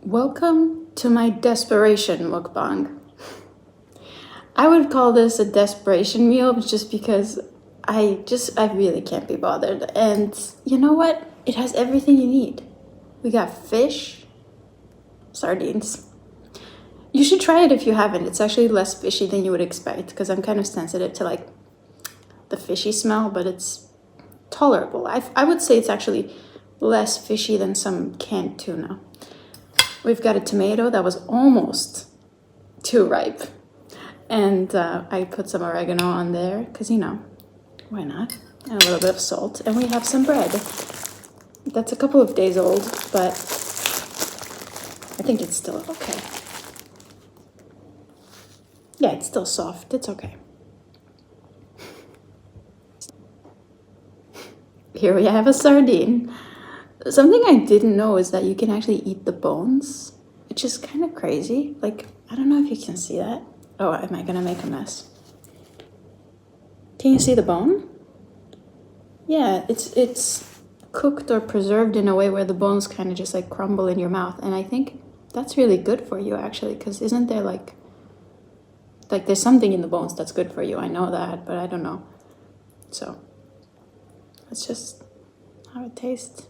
Welcome to my desperation mukbang. I would call this a desperation meal just because I really can't be bothered. And you know what? It has everything you need. We got fish, sardines. You should try it if you haven't. It's actually less fishy than you would expect because I'm kind of sensitive to like the fishy smell, but it's tolerable. I would say it's actually less fishy than some canned tuna. We've got a tomato that was almost too ripe. And I put some oregano on there because, why not? And a little bit of salt. And we have some bread. That's a couple of days old, but I think it's still okay. Yeah, it's still soft. It's okay. Here we have a sardine. Something I didn't know is that you can actually eat the bones, which is kind of crazy. Like, I don't know if you can see that. Oh, am I gonna make a mess? Can you see the bone? Yeah, it's cooked or preserved in a way where the bones kind of just like crumble in your mouth. And I think that's really good for you actually, because isn't there like there's something in the bones that's good for you. I know that, but I don't know. So let's just have a taste.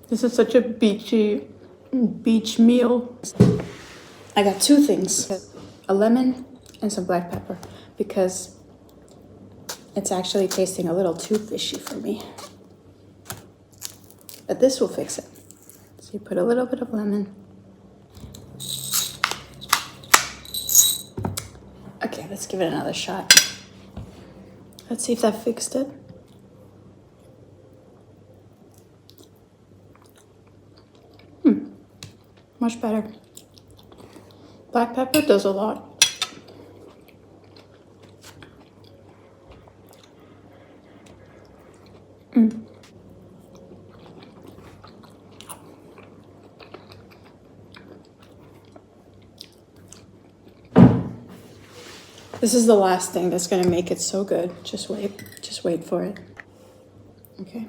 This is such a beach meal. I got two things, a lemon and some black pepper, because it's actually tasting a little too fishy for me. But this will fix it. So you put a little bit of lemon. Okay, let's give it another shot. Let's see if that fixed it. Much better. Black pepper does a lot. This is the last thing that's gonna make it so good. Just wait for it. Okay.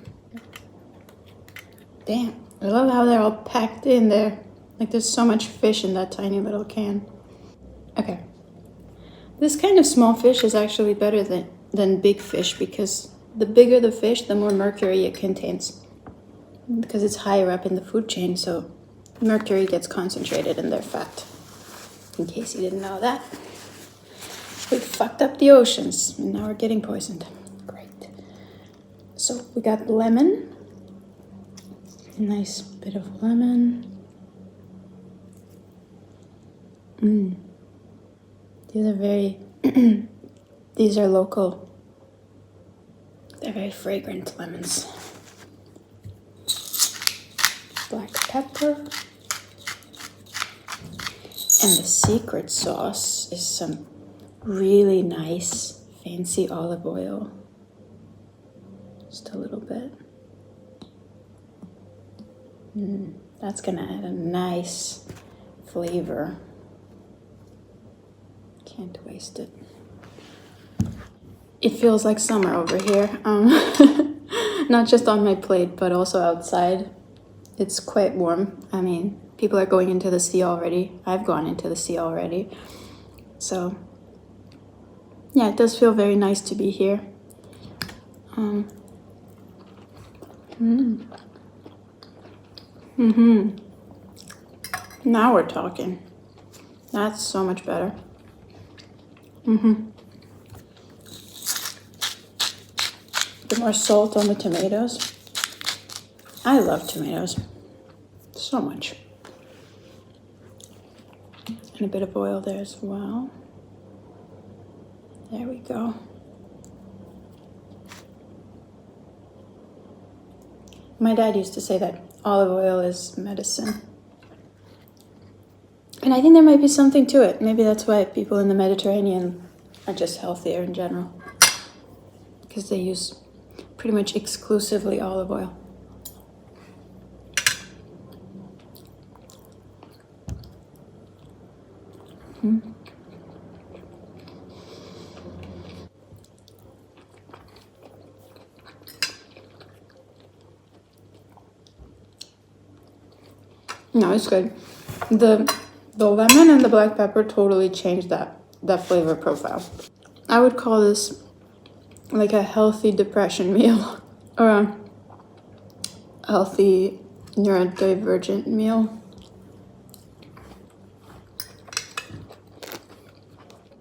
Damn, I love how they're all packed in there. Like there's so much fish in that tiny little can. Okay. This kind of small fish is actually better than big fish because the bigger the fish, the more mercury it contains. Because it's higher up in the food chain, so mercury gets concentrated in their fat. In case you didn't know that. We fucked up the oceans, and now we're getting poisoned. Great. So we got lemon. A nice bit of lemon. These are very, these are local. They're very fragrant lemons. Black pepper. And the secret sauce is some really nice, fancy olive oil. Just a little bit. That's gonna add a nice flavor. Can't waste it. It feels like summer over here. Not just on my plate, but also outside. It's quite warm. I mean, people are going into the sea already. I've gone into the sea already. So, yeah, it does feel very nice to be here. Now we're talking. That's so much better. Bit more salt on the tomatoes. I love tomatoes so much. And a bit of oil there as well. There we go. My dad used to say that olive oil is medicine. And I think there might be something to it. Maybe that's why people in the Mediterranean are just healthier in general. Because they use pretty much exclusively olive oil. No, it's good. The lemon and the black pepper totally changed that flavor profile. I would call this like a healthy depression meal or a healthy neurodivergent meal.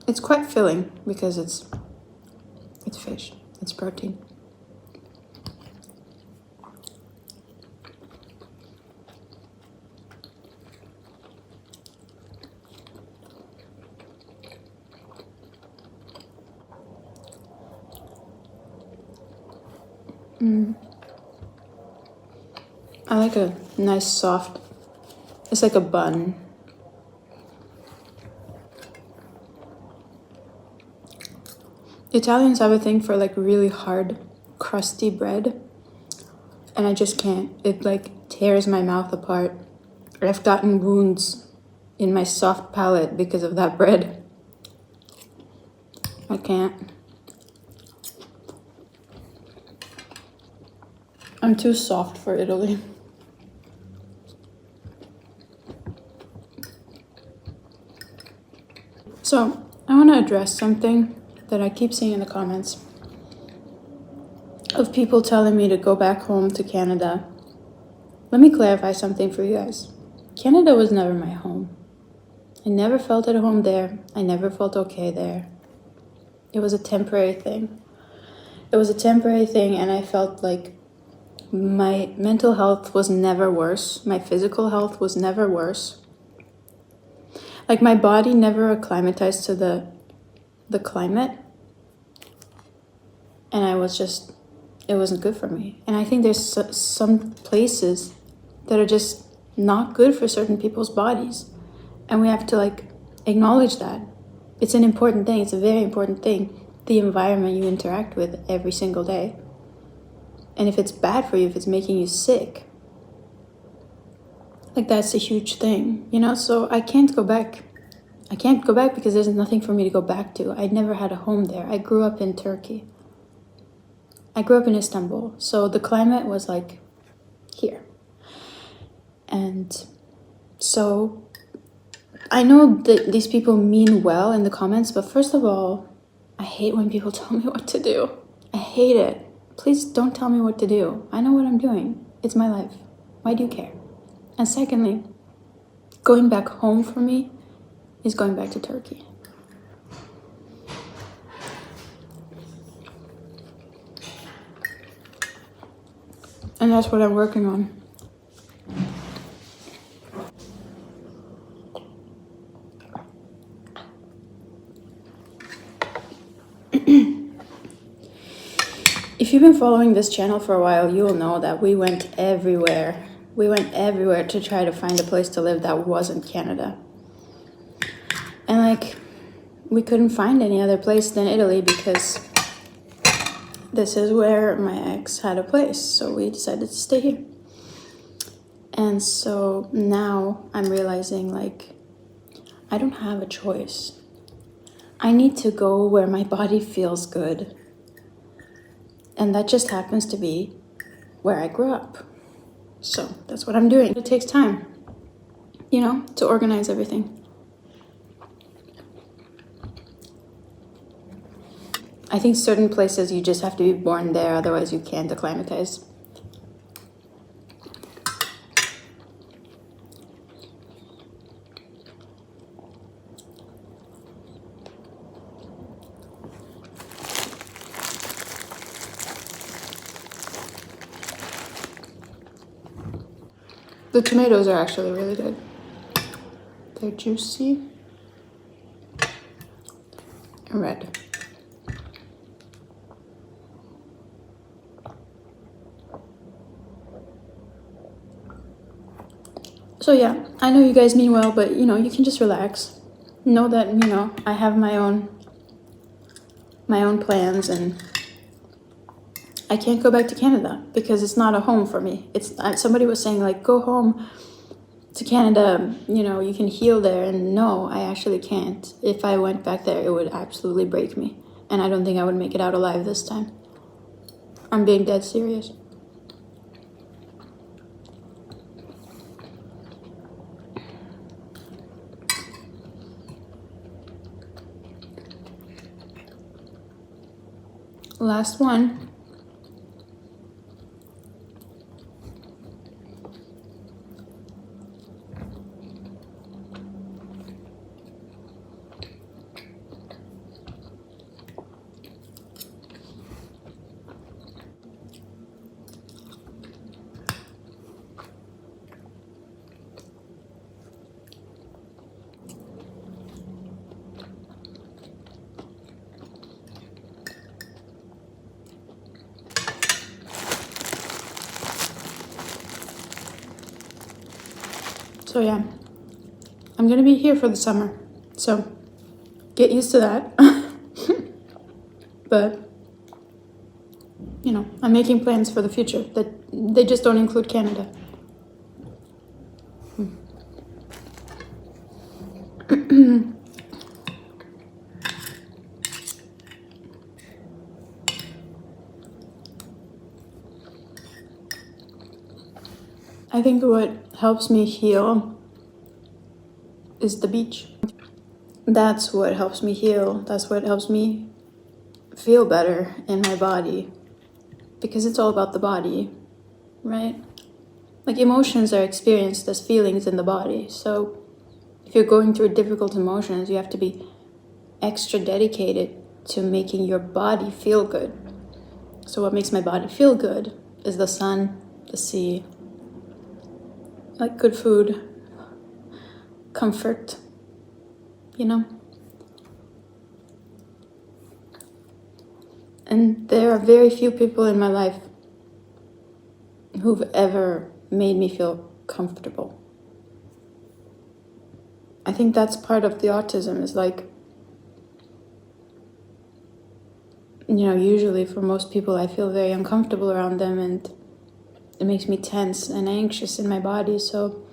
It's quite filling because it's fish, it's protein. I like a nice soft, it's like a bun. Italians have a thing for like really hard, crusty bread, and I just can't. It like tears my mouth apart. I've gotten wounds in my soft palate because of that bread. I can't. I'm too soft for Italy. So, I want to address something that I keep seeing in the comments of people telling me to go back home to Canada. Let me clarify something for you guys. Canada was never my home. I never felt at home there. I never felt okay there. It was a temporary thing. It was a temporary thing, and I felt like my mental health was never worse. My physical health was never worse. Like my body never acclimatized to the climate. And I was just, it wasn't good for me. And I think there's some places that are just not good for certain people's bodies. And we have to like acknowledge that. It's an important thing. It's a very important thing. The environment you interact with every single day. And if it's bad for you, if it's making you sick, like that's a huge thing, you know? So I can't go back. I can't go back because there's nothing for me to go back to. I never had a home there. I grew up in Turkey. I grew up in Istanbul. So the climate was like here. And so I know that these people mean well in the comments, but first of all, I hate when people tell me what to do. I hate it. Please don't tell me what to do. I know what I'm doing. It's my life. Why do you care? And secondly, going back home for me is going back to Turkey. And that's what I'm working on. If you've been following this channel for a while, you will know that we went everywhere. We went everywhere to try to find a place to live that wasn't Canada. And like, we couldn't find any other place than Italy because this is where my ex had a place. So we decided to stay here. And so now I'm realizing like, I don't have a choice. I need to go where my body feels good. And that just happens to be where I grew up. So that's what I'm doing. It takes time, you know, to organize everything. I think certain places you just have to be born there, otherwise you can't acclimatize. The tomatoes are actually really good. They're juicy and red. So yeah, I know you guys mean well, but you know, you can just relax. Know that, you know, I have my own plans, and I can't go back to Canada because it's not a home for me. Somebody was saying like, go home to Canada, you know, you can heal there. And no, I actually can't. If I went back there, it would absolutely break me. And I don't think I would make it out alive this time. I'm being dead serious. Last one. So yeah, I'm gonna be here for the summer, so get used to that. But you know, I'm making plans for the future that they just don't include Canada. I think what helps me heal is the beach. That's what helps me heal. That's what helps me feel better in my body. Because it's all about the body, right? Like emotions are experienced as feelings in the body. So if you're going through difficult emotions, you have to be extra dedicated to making your body feel good. So what makes my body feel good is the sun, the sea, like good food, comfort, you know? And there are very few people in my life who've ever made me feel comfortable. I think that's part of the autism, is like, you know, usually for most people I feel very uncomfortable around them and it makes me tense and anxious in my body. So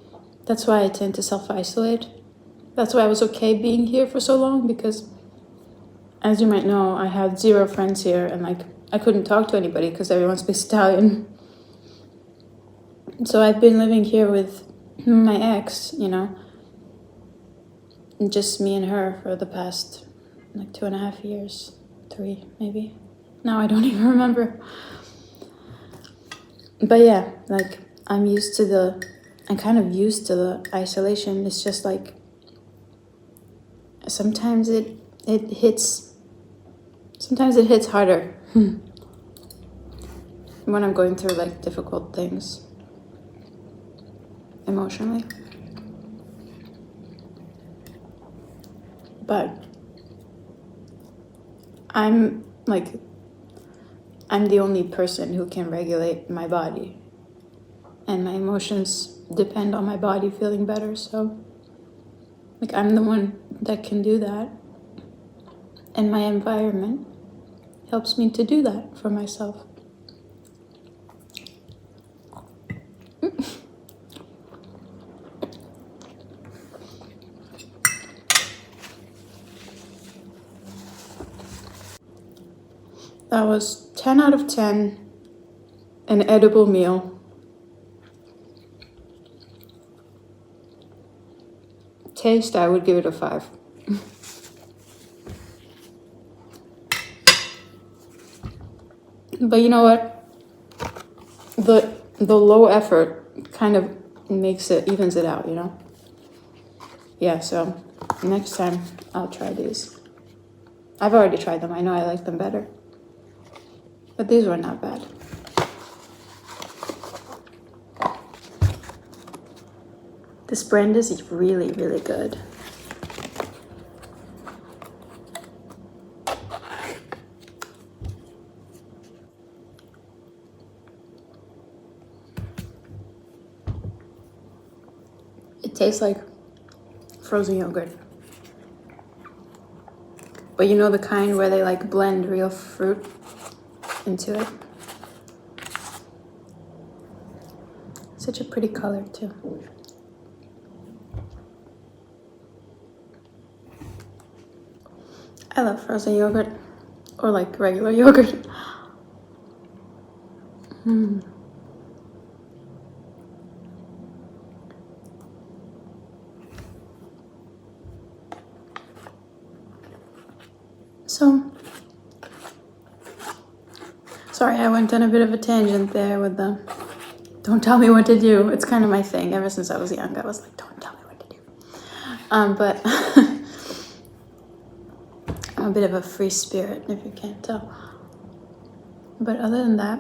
that's why I tend to self-isolate. That's why I was okay being here for so long, because as you might know, I had 0 friends here and like I couldn't talk to anybody because everyone speaks Italian. So I've been living here with my ex, you know, just me and her for the past like 2.5 years, 3 maybe. Now I don't even remember. But yeah, like I'm kind of used to the isolation. It's just like sometimes it hits harder when I'm going through like difficult things emotionally. But I'm the only person who can regulate my body, and my emotions depend on my body feeling better. So like I'm the one that can do that, and my environment helps me to do that for myself. That was 10 out of 10, an edible meal. Taste, I would give it a 5. But you know what? The low effort kind of evens it out, you know? Yeah, so next time I'll try these. I've already tried them. I know I like them better. But these were not bad. This brand is really, really good. It tastes like frozen yogurt. But you know the kind where they like blend real fruit into it? Such a pretty color too. I love frozen yogurt, or like regular yogurt. So Sorry, I went on a bit of a tangent there with the don't tell me what to do. It's kind of my thing. Ever since I was young, I was like, don't tell me what to do. But I'm a bit of a free spirit, if you can't tell. But other than that,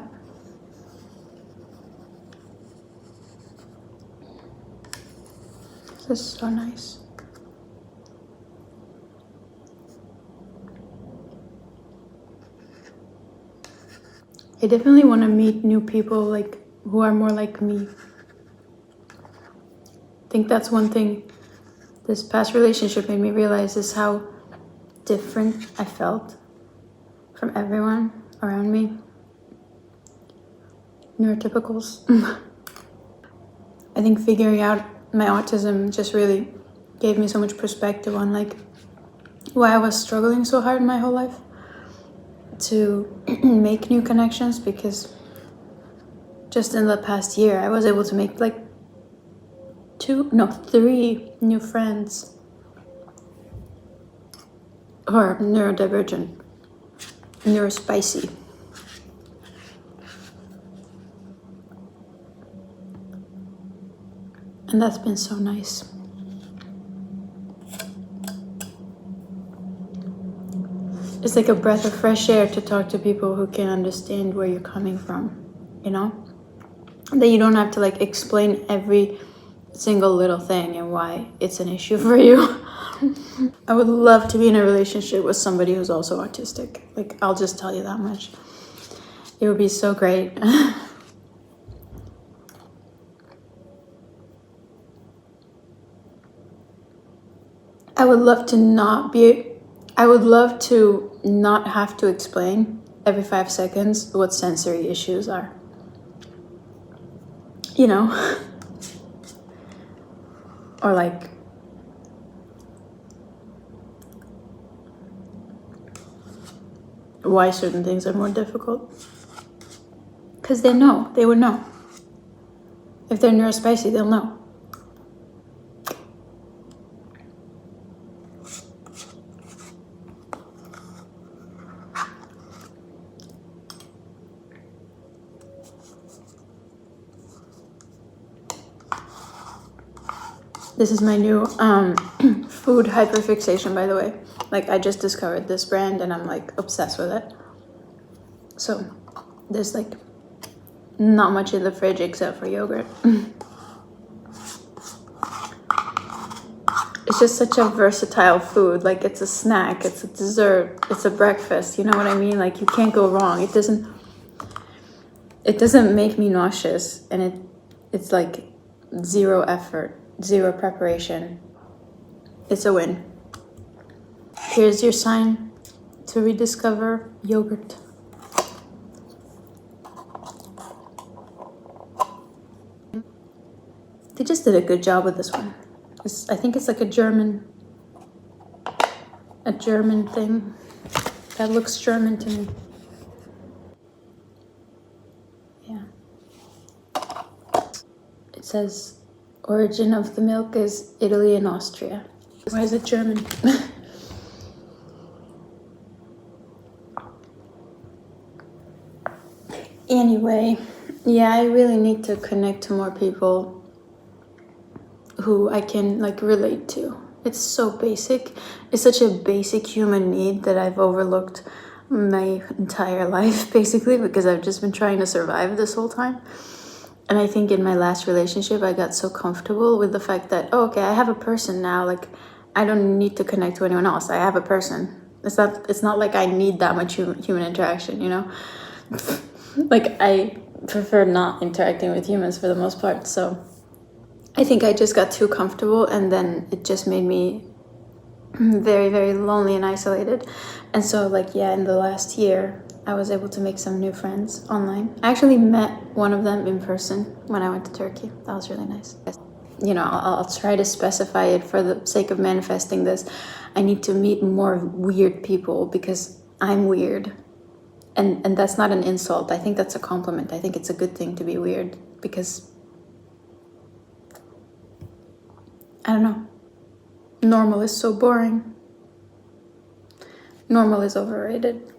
this is so nice. I definitely want to meet new people like who are more like me. I think that's one thing this past relationship made me realize is how different I felt from everyone around me. Neurotypicals. I think figuring out my autism just really gave me so much perspective on like why I was struggling so hard my whole life to make new connections, because just in the past year I was able to make like 3 new friends who are neurodivergent, neurospicy. And that's been so nice. It's like a breath of fresh air to talk to people who can understand where you're coming from, you know? That you don't have to like explain every single little thing and why it's an issue for you. I would love to be in a relationship with somebody who's also autistic. Like, I'll just tell you that much. It would be so great. I would love to not have to explain every 5 seconds what sensory issues are. You know? Or like, why certain things are more difficult. Because they would know. If they're neurospicy, they'll know. This is my new food hyperfixation, by the way. Like, I just discovered this brand and I'm like obsessed with it. So there's like not much in the fridge except for yogurt. It's just such a versatile food. Like, it's a snack, it's a dessert, it's a breakfast. You know what I mean? Like, you can't go wrong. It doesn't make me nauseous, and it's like 0 effort, 0 preparation. It's a win. Here's your sign to rediscover yogurt. They just did a good job with this one. I think it's like a German thing. That looks German to me. Yeah. It says origin of the milk is Italy and Austria. Why is it German? Anyway, yeah, I really need to connect to more people who I can like relate to. It's so basic. It's such a basic human need that I've overlooked my entire life, basically, because I've just been trying to survive this whole time. And I think in my last relationship, I got so comfortable with the fact that, oh, okay, I have a person now. Like, I don't need to connect to anyone else. I have a person. It's not like I need that much human interaction, you know? Like, I prefer not interacting with humans for the most part. So I think I just got too comfortable, and then it just made me very, very lonely and isolated. And so, like, yeah, in the last year, I was able to make some new friends online. I actually met one of them in person when I went to Turkey. That was really nice. You know, I'll try to specify it for the sake of manifesting this. I need to meet more weird people because I'm weird. And that's not an insult. I think that's a compliment. I think it's a good thing to be weird, because I don't know. Normal is so boring. Normal is overrated.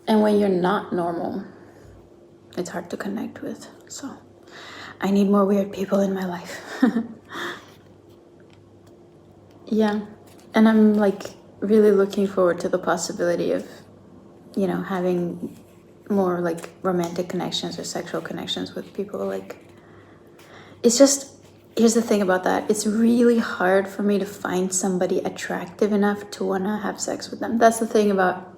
And when you're not normal, it's hard to connect with. So I need more weird people in my life. Yeah, and I'm like really looking forward to the possibility of, you know, having more like romantic connections or sexual connections with people. Like, it's just, here's the thing about that. It's really hard for me to find somebody attractive enough to want to have sex with them. That's the thing about,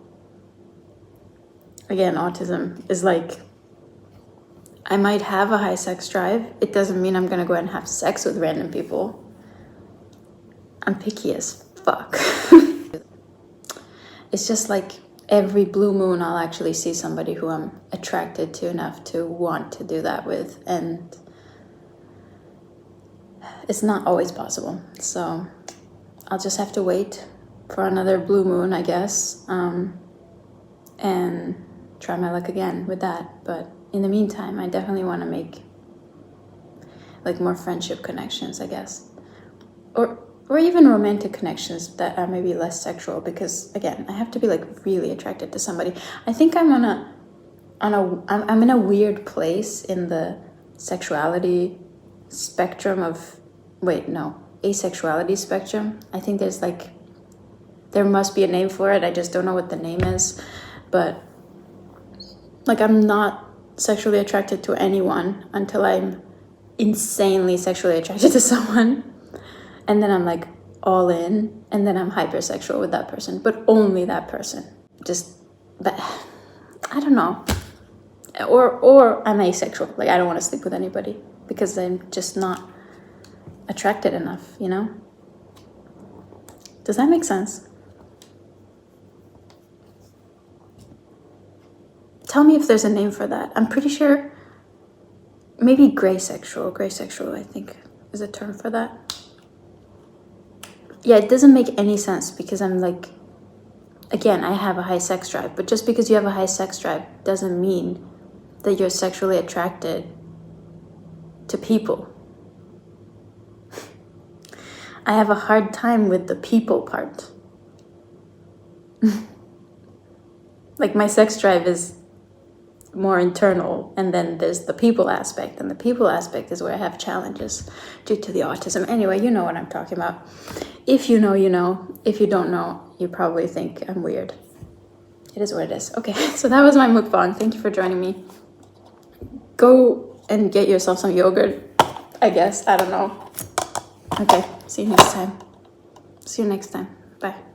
again, autism is like, I might have a high sex drive. It doesn't mean I'm going to go and have sex with random people. I'm picky as fuck. It's just like every blue moon I'll actually see somebody who I'm attracted to enough to want to do that with. And it's not always possible. So I'll just have to wait for another blue moon, I guess, and try my luck again with that. But in the meantime, I definitely want to make like more friendship connections, I guess, or even romantic connections that are maybe less sexual, because again, I have to be like really attracted to somebody. I think I'm I'm in a weird place in the sexuality spectrum of, asexuality spectrum. I think there must be a name for it. I just don't know what the name is, but like I'm not sexually attracted to anyone until I'm insanely sexually attracted to someone, and then I'm like all in, and then I'm hypersexual with that person, but only that person. But I don't know. Or I'm asexual. Like, I don't want to sleep with anybody because I'm just not attracted enough, you know? Does that make sense? Tell me if there's a name for that. I'm pretty sure maybe gray sexual, I think, is a term for that. Yeah, it doesn't make any sense because I'm like, again, I have a high sex drive, but just because you have a high sex drive doesn't mean that you're sexually attracted to people. I have a hard time with the people part. Like, my sex drive is more internal, and then there's the people aspect, and the people aspect is where I have challenges due to the autism. Anyway, you know what I'm talking about. If you know, you know. If you don't know, you probably think I'm weird. It is what it is. Okay, so that was my mukbang. Thank you for joining me. Go and get yourself some yogurt, I guess. I don't know. Okay, see you next time. Bye.